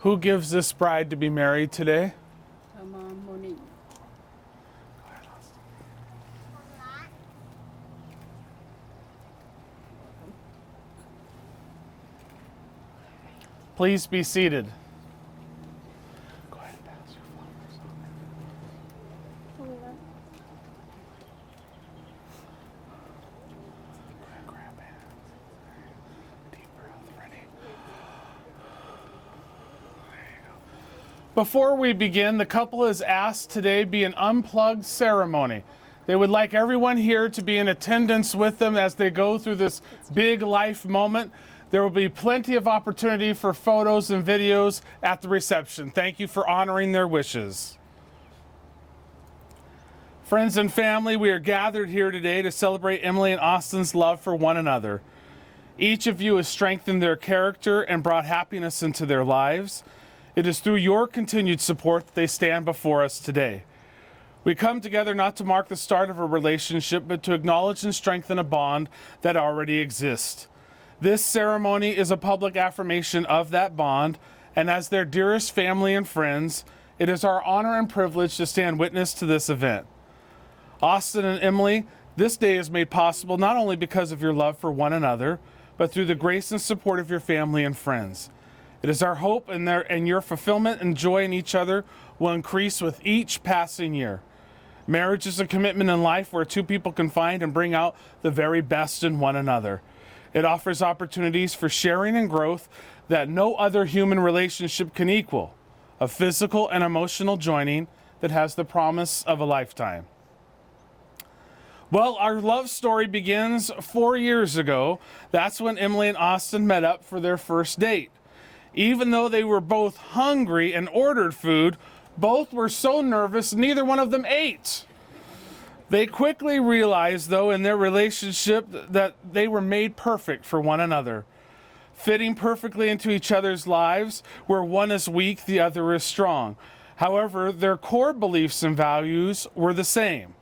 Who gives this bride to be married today? Morning. Please be seated. Go ahead and pass your flowers on. Go ahead, grab hands. Deep breath, ready. There you go. Before we begin, the couple has asked today be an unplugged ceremony. They would like everyone here to be in attendance with them as they go through this big life moment. There will be plenty of opportunity for photos and videos at the reception. Thank you for honoring their wishes. Friends and family, we are gathered here today to celebrate Emily and Austin's love for one another. Each of you has strengthened their character and brought happiness into their lives. It is through your continued support that they stand before us today. We come together not to mark the start of a relationship, but to acknowledge and strengthen a bond that already exists. This ceremony is a public affirmation of that bond, and as their dearest family and friends, it is our honor and privilege to stand witness to this event. Austin and Emily, this day is made possible not only because of your love for one another, but through the grace and support of your family and friends. It is our hope and your fulfillment and joy in each other will increase with each passing year. Marriage is a commitment in life where two people can find and bring out the very best in one another. It offers opportunities for sharing and growth that no other human relationship can equal, a physical and emotional joining that has the promise of a lifetime. Well, our love story begins 4 years ago. That's when Emily and Austin met up for their first date. Even though they were both hungry and ordered food, both were so nervous neither one of them ate. They quickly realized, though, in their relationship that they were made perfect for one another, fitting perfectly into each other's lives. Where one is weak, the other is strong. However, their core beliefs and values were the same.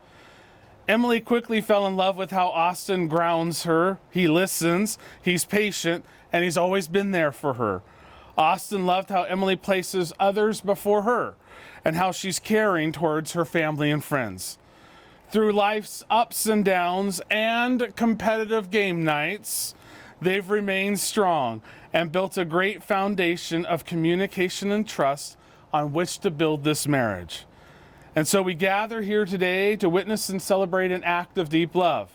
Emily quickly fell in love with how Austin grounds her. He listens, he's patient, and he's always been there for her. Austin loved how Emily places others before her and how she's caring towards her family and friends. Through life's ups and downs and competitive game nights, they've remained strong and built a great foundation of communication and trust on which to build this marriage. And so we gather here today to witness and celebrate an act of deep love.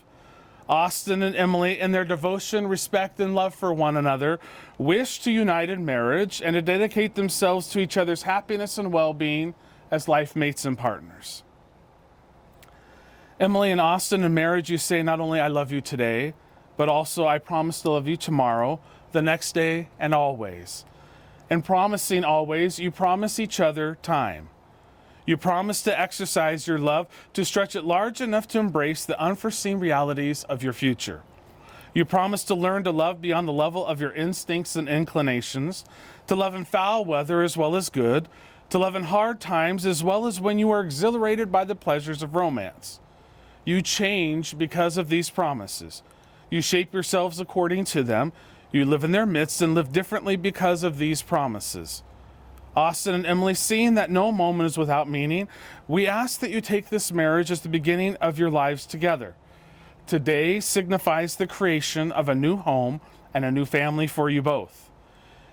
Austin and Emily, in their devotion, respect, and love for one another, wish to unite in marriage and to dedicate themselves to each other's happiness and well-being as life mates and partners. Emily and Austin, in marriage, you say not only I love you today, but also I promise to love you tomorrow, the next day, and always. In promising always, you promise each other time. You promise to exercise your love, to stretch it large enough to embrace the unforeseen realities of your future. You promise to learn to love beyond the level of your instincts and inclinations, to love in foul weather as well as good, to love in hard times as well as when you are exhilarated by the pleasures of romance. You change because of these promises. You shape yourselves according to them. You live in their midst and live differently because of these promises. Austin and Emily, seeing that no moment is without meaning, we ask that you take this marriage as the beginning of your lives together. Today signifies the creation of a new home and a new family for you both.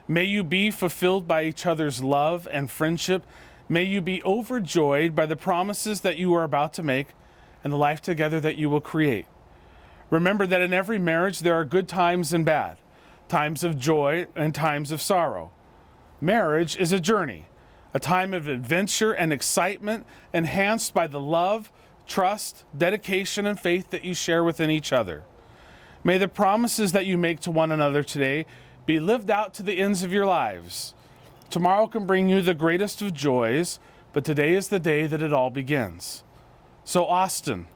May you be fulfilled by each other's love and friendship. May you be overjoyed by the promises that you are about to make and the life together that you will create. Remember that in every marriage there are good times and bad, times of joy and times of sorrow. Marriage is a journey, a time of adventure and excitement enhanced by the love, trust, dedication, and faith that you share within each other. May the promises that you make to one another today be lived out to the ends of your lives. Tomorrow can bring you the greatest of joys, but today is the day that it all begins. So Austin,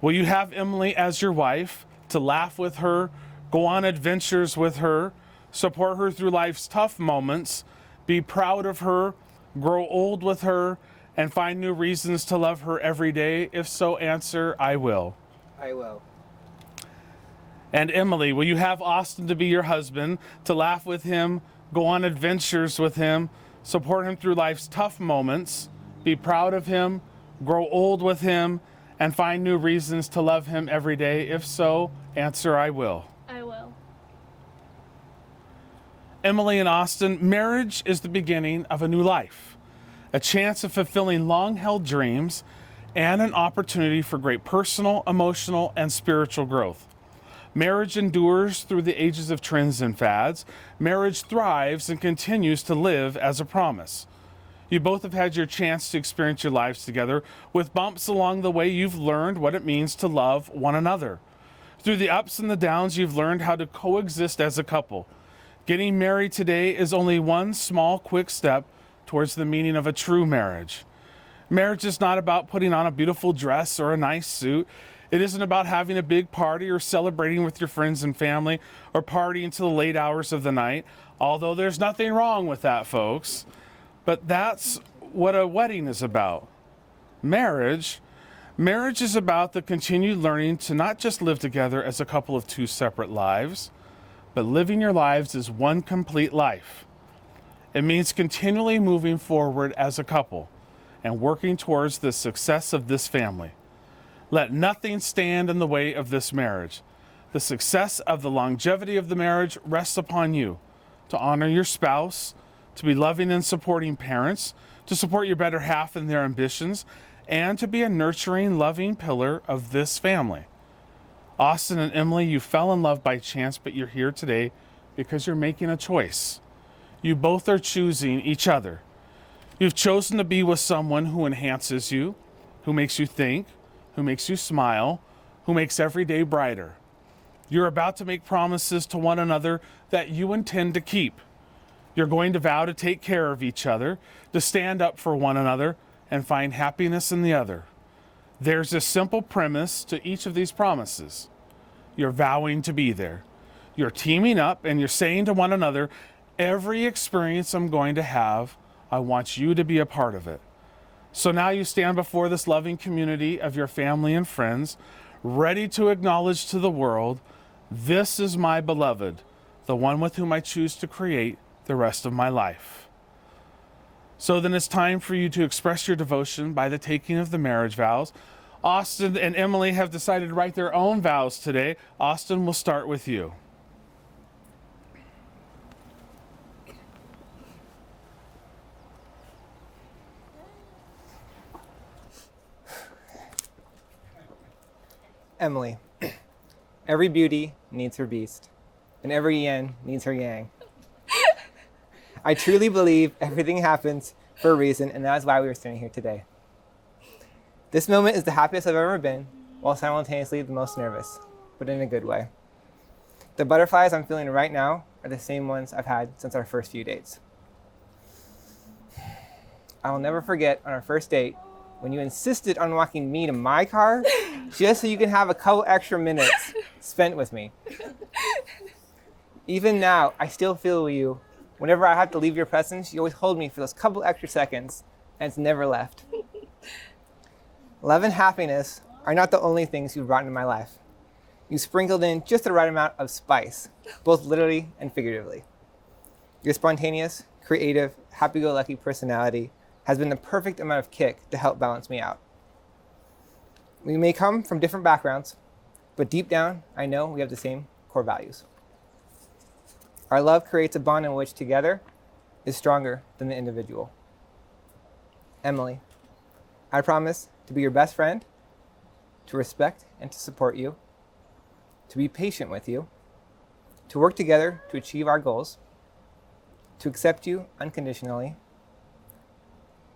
will you have Emily as your wife, to laugh with her, go on adventures with her, support her through life's tough moments, be proud of her, grow old with her, and find new reasons to love her every day? If so, answer, I will. I will. And Emily, will you have Austin to be your husband, to laugh with him, Go on adventures with him, support him through life's tough moments, be proud of him, grow old with him, and find new reasons to love him every day? If so, answer, I will. I will. Emily and Austin, marriage is the beginning of a new life, a chance of fulfilling long-held dreams, and an opportunity for great personal, emotional, and spiritual growth. Marriage endures through the ages of trends and fads. Marriage thrives and continues to live as a promise. You both have had your chance to experience your lives together. With bumps along the way, you've learned what it means to love one another. Through the ups and the downs, you've learned how to coexist as a couple. Getting married today is only one small, quick step towards the meaning of a true marriage. Marriage is not about putting on a beautiful dress or a nice suit. It isn't about having a big party or celebrating with your friends and family or partying to the late hours of the night, although there's nothing wrong with that, folks. But that's what a wedding is about. Marriage is about the continued learning to not just live together as a couple of two separate lives, but living your lives as one complete life. It means continually moving forward as a couple and working towards the success of this family. Let nothing stand in the way of this marriage. The success of the longevity of the marriage rests upon you to honor your spouse, to be loving and supporting parents, to support your better half in their ambitions, and to be a nurturing, loving pillar of this family. Austin and Emily, you fell in love by chance, but you're here today because you're making a choice. You both are choosing each other. You've chosen to be with someone who enhances you, who makes you think, who makes you smile, who makes every day brighter. You're about to make promises to one another that you intend to keep. You're going to vow to take care of each other, to stand up for one another, and find happiness in the other. There's a simple premise to each of these promises. You're vowing to be there. You're teaming up and you're saying to one another, every experience I'm going to have, I want you to be a part of it. So now you stand before this loving community of your family and friends, ready to acknowledge to the world, this is my beloved, the one with whom I choose to create the rest of my life. So then it's time for you to express your devotion by the taking of the marriage vows. Austin and Emily have decided to write their own vows today. Austin, we'll start with you. Emily, every beauty needs her beast, and every yin needs her yang. I truly believe everything happens for a reason, and that is why we are standing here today. This moment is the happiest I've ever been, while simultaneously the most nervous, but in a good way. The butterflies I'm feeling right now are the same ones I've had since our first few dates. I will never forget on our first date when you insisted on walking me to my car just so you can have a couple extra minutes spent with me. Even now, I still feel you. Whenever I have to leave your presence, you always hold me for those couple extra seconds, and it's never left. Love and happiness are not the only things you've brought into my life. You sprinkled in just the right amount of spice, both literally and figuratively. Your spontaneous, creative, happy-go-lucky personality has been the perfect amount of kick to help balance me out. We may come from different backgrounds, but deep down, I know we have the same core values. Our love creates a bond in which together is stronger than the individual. Emily, I promise to be your best friend, to respect and to support you, to be patient with you, to work together to achieve our goals, to accept you unconditionally,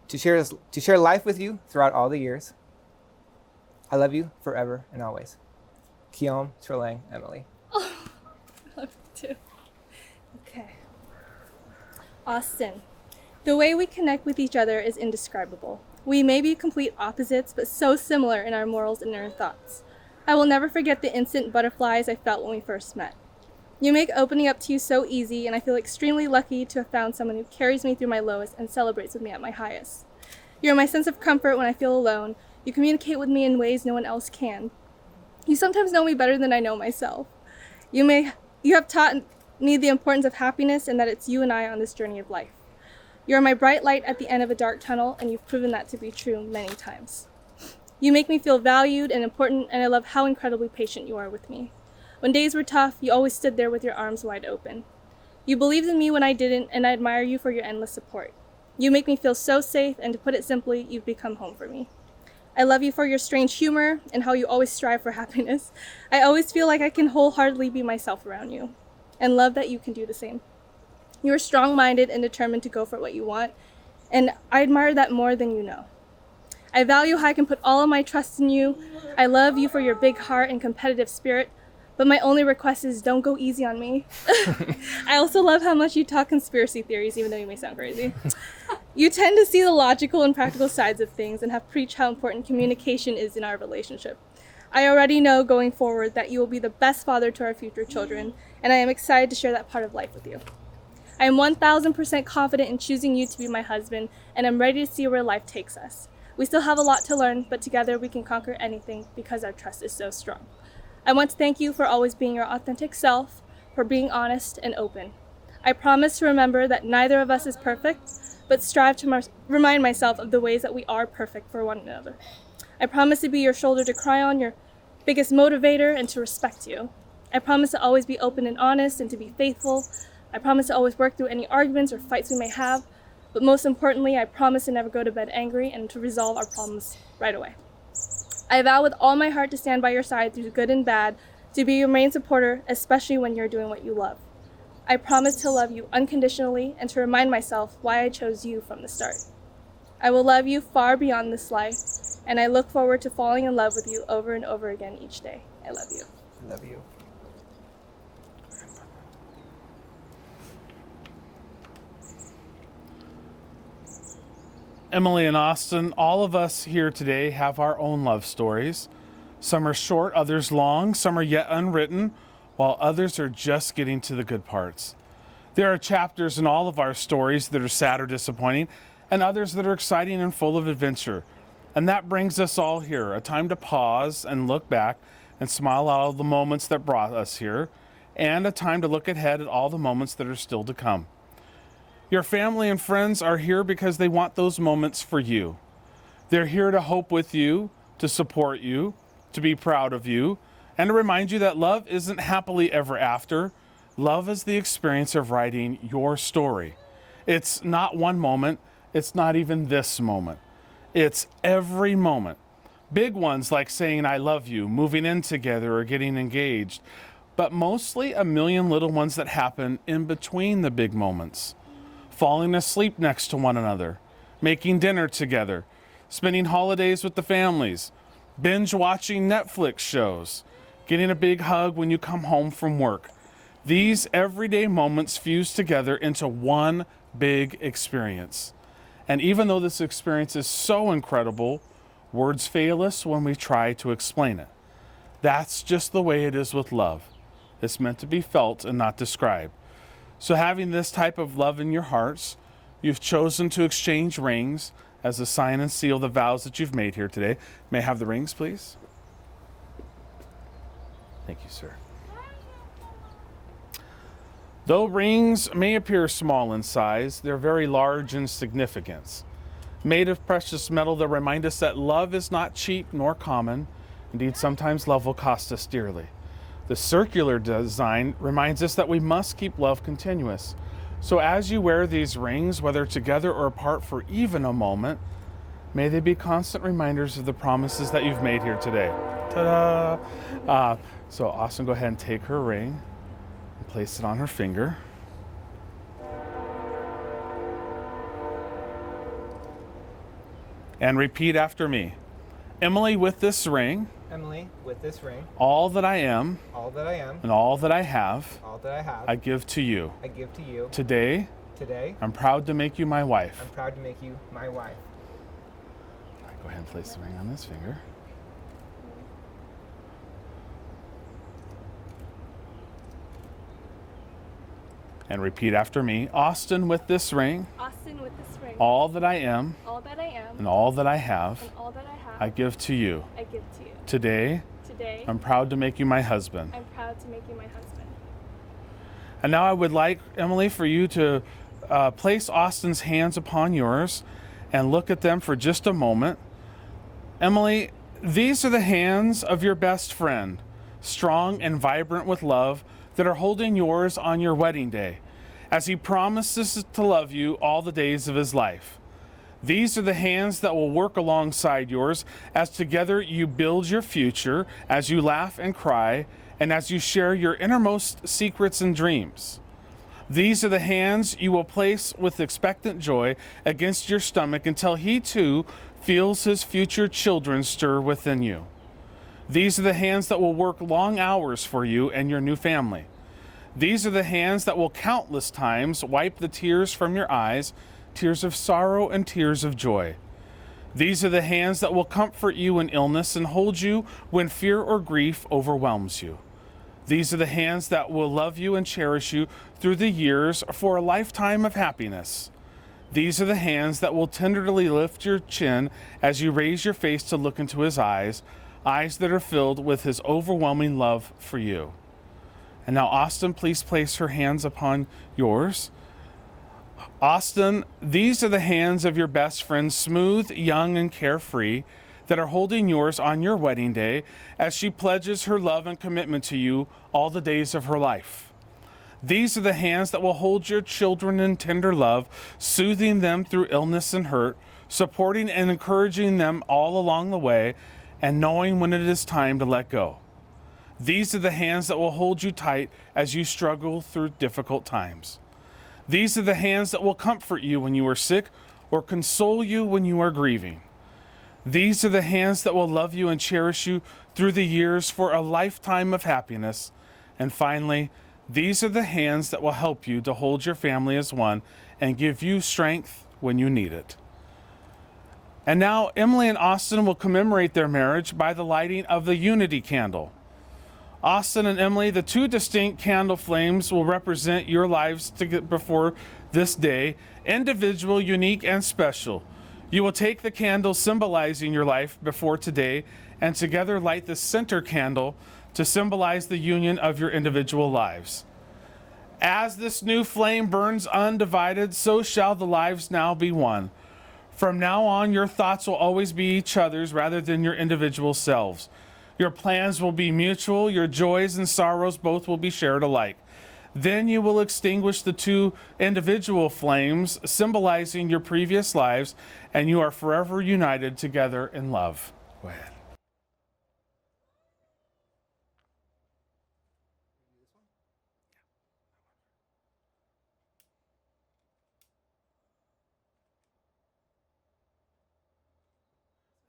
to share life with you throughout all the years. I love you forever and always. Kiom Terlang, Emily. Oh, I love you too. Okay. Austin, the way we connect with each other is indescribable. We may be complete opposites, but so similar in our morals and our thoughts. I will never forget the instant butterflies I felt when we first met. You make opening up to you so easy, and I feel extremely lucky to have found someone who carries me through my lowest and celebrates with me at my highest. You're my sense of comfort when I feel alone. You communicate with me in ways no one else can. You sometimes know me better than I know myself. You have taught need the importance of happiness and that it's you and I on this journey of life. You're my bright light at the end of a dark tunnel, and you've proven that to be true many times. You make me feel valued and important, and I love how incredibly patient you are with me. When days were tough, you always stood there with your arms wide open. You believed in me when I didn't, and I admire you for your endless support. You make me feel so safe, and to put it simply, you've become home for me. I love you for your strange humor and how you always strive for happiness. I always feel like I can wholeheartedly be myself around you, and love that you can do the same. You are strong-minded and determined to go for what you want, and I admire that more than you know. I value how I can put all of my trust in you. I love you for your big heart and competitive spirit, but my only request is don't go easy on me. I also love how much you talk conspiracy theories, even though you may sound crazy. You tend to see the logical and practical sides of things and have preached how important communication is in our relationship. I already know going forward that you will be the best father to our future children, and I am excited to share that part of life with you. I am 1000% confident in choosing you to be my husband, and I'm ready to see where life takes us. We still have a lot to learn, but together we can conquer anything because our trust is so strong. I want to thank you for always being your authentic self, for being honest and open. I promise to remember that neither of us is perfect, but strive to remind myself of the ways that we are perfect for one another. I promise to be your shoulder to cry on, your biggest motivator, and to respect you. I promise to always be open and honest and to be faithful. I promise to always work through any arguments or fights we may have, but most importantly, I promise to never go to bed angry and to resolve our problems right away. I vow with all my heart to stand by your side through good and bad, to be your main supporter, especially when you're doing what you love. I promise to love you unconditionally and to remind myself why I chose you from the start. I will love you far beyond this life, and I look forward to falling in love with you over and over again each day. I love you. I love you. Emily and Austin, all of us here today have our own love stories. Some are short, others long, some are yet unwritten, while others are just getting to the good parts. There are chapters in all of our stories that are sad or disappointing, and others that are exciting and full of adventure. And that brings us all here, a time to pause and look back and smile at all the moments that brought us here, and a time to look ahead at all the moments that are still to come. Your family and friends are here because they want those moments for you. They're here to hope with you, to support you, to be proud of you, and to remind you that love isn't happily ever after. Love is the experience of writing your story. It's not one moment, it's not even this moment. It's every moment. Big ones like saying I love you, moving in together, or getting engaged, but mostly a million little ones that happen in between the big moments. Falling asleep next to one another, making dinner together, spending holidays with the families, binge watching Netflix shows, getting a big hug when you come home from work. These everyday moments fuse together into one big experience. And even though this experience is so incredible, words fail us when we try to explain it. That's just the way it is with love. It's meant to be felt and not described. So having this type of love in your hearts, you've chosen to exchange rings as a sign and seal the vows that you've made here today. May I have the rings, please? Thank you, sir. Though rings may appear small in size, they're very large in significance. Made of precious metal that remind us that love is not cheap nor common. Indeed, sometimes love will cost us dearly. The circular design reminds us that we must keep love continuous. So as you wear these rings, whether together or apart for even a moment, may they be constant reminders of the promises that you've made here today. Ta-da! So Austin, go ahead and take her ring and place it on her finger. And repeat after me. Emily, with this ring, Emily, with this ring, all that I am, and all that I have, I give to you. I give to you. Today, I'm proud to make you my wife. I'm proud to make you my wife. All right, go ahead and place the ring on this finger. And repeat after me. Austin, with this ring, Austin, with this ring, all that I am, and all that I have, all that I have, I give to you. I give to you. Today, Today, I'm proud to make you my husband. I'm proud to make you my husband. And now I would like, Emily, for you to place Austin's hands upon yours and look at them for just a moment. Emily, these are the hands of your best friend, strong and vibrant with love, that are holding yours on your wedding day, as he promises to love you all the days of his life. These are the hands that will work alongside yours as together you build your future, as you laugh and cry, and as you share your innermost secrets and dreams. These are the hands you will place with expectant joy against your stomach until he too feels his future children stir within you. These are the hands that will work long hours for you and your new family. These are the hands that will countless times wipe the tears from your eyes, tears of sorrow and tears of joy. These are the hands that will comfort you in illness and hold you when fear or grief overwhelms you. These are the hands that will love you and cherish you through the years for a lifetime of happiness. These are the hands that will tenderly lift your chin as you raise your face to look into his eyes, eyes that are filled with his overwhelming love for you. And now, Austin, please place her hands upon yours. Austin, these are the hands of your best friend, smooth, young, and carefree, that are holding yours on your wedding day as she pledges her love and commitment to you all the days of her life. These are the hands that will hold your children in tender love, soothing them through illness and hurt, supporting and encouraging them all along the way, and knowing when it is time to let go. These are the hands that will hold you tight as you struggle through difficult times. These are the hands that will comfort you when you are sick or console you when you are grieving. These are the hands that will love you and cherish you through the years for a lifetime of happiness. And finally, these are the hands that will help you to hold your family as one and give you strength when you need it. And now, Emily and Austin will commemorate their marriage by the lighting of the unity candle. Austin and Emily, the two distinct candle flames, will represent your lives before this day, individual, unique, and special. You will take the candle symbolizing your life before today and together light the center candle to symbolize the union of your individual lives. As this new flame burns undivided, so shall the lives now be one. From now on, your thoughts will always be each other's rather than your individual selves. Your plans will be mutual, your joys and sorrows both will be shared alike. Then you will extinguish the two individual flames, symbolizing your previous lives, and you are forever united together in love. Go ahead.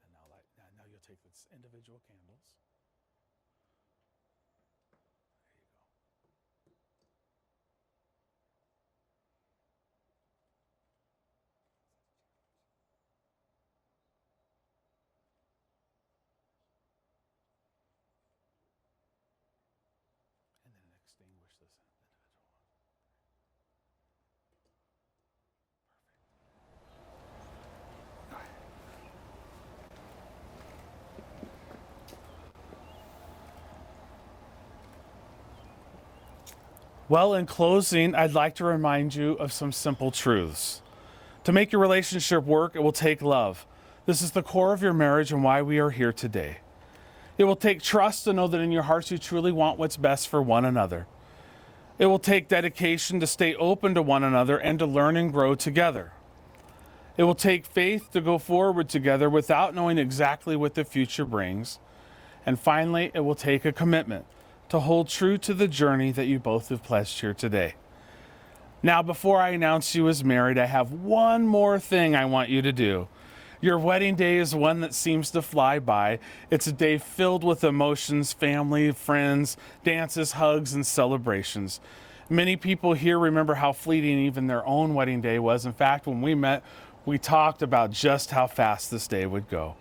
And now you'll take the individual candles. And then extinguish this individual one. Well, in closing, I'd like to remind you of some simple truths. To make your relationship work, it will take love. This is the core of your marriage and why we are here today. It will take trust to know that in your hearts you truly want what's best for one another. It will take dedication to stay open to one another and to learn and grow together. It will take faith to go forward together without knowing exactly what the future brings. And finally, it will take a commitment to hold true to the journey that you both have pledged here today. Now, before I announce you as married, I have one more thing I want you to do. Your wedding day is one that seems to fly by. It's a day filled with emotions, family, friends, dances, hugs, and celebrations. Many people here remember how fleeting even their own wedding day was. In fact, when we met, we talked about just how fast this day would go.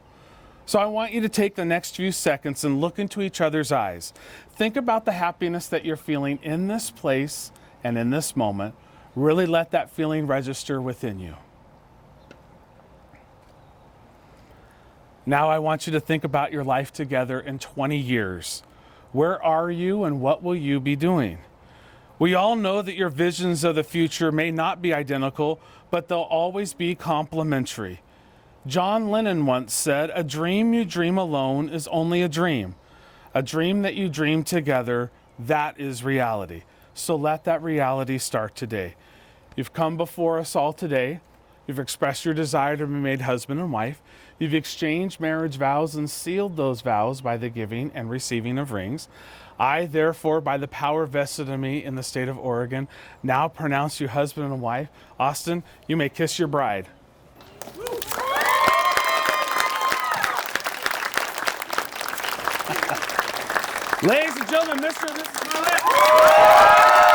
So I want you to take the next few seconds and look into each other's eyes. Think about the happiness that you're feeling in this place and in this moment. Really let that feeling register within you. Now I want you to think about your life together in 20 years. Where are you and what will you be doing? We all know that your visions of the future may not be identical, but they'll always be complementary. John Lennon once said, "A dream you dream alone is only a dream. A dream that you dream together, that is reality." So let that reality start today. You've come before us all today. You've expressed your desire to be made husband and wife. You've exchanged marriage vows and sealed those vows by the giving and receiving of rings. I, therefore, by the power vested in me in the state of Oregon, now pronounce you husband and wife. Austin, you may kiss your bride. Ladies and gentlemen, Mr. and Mrs. Marlette.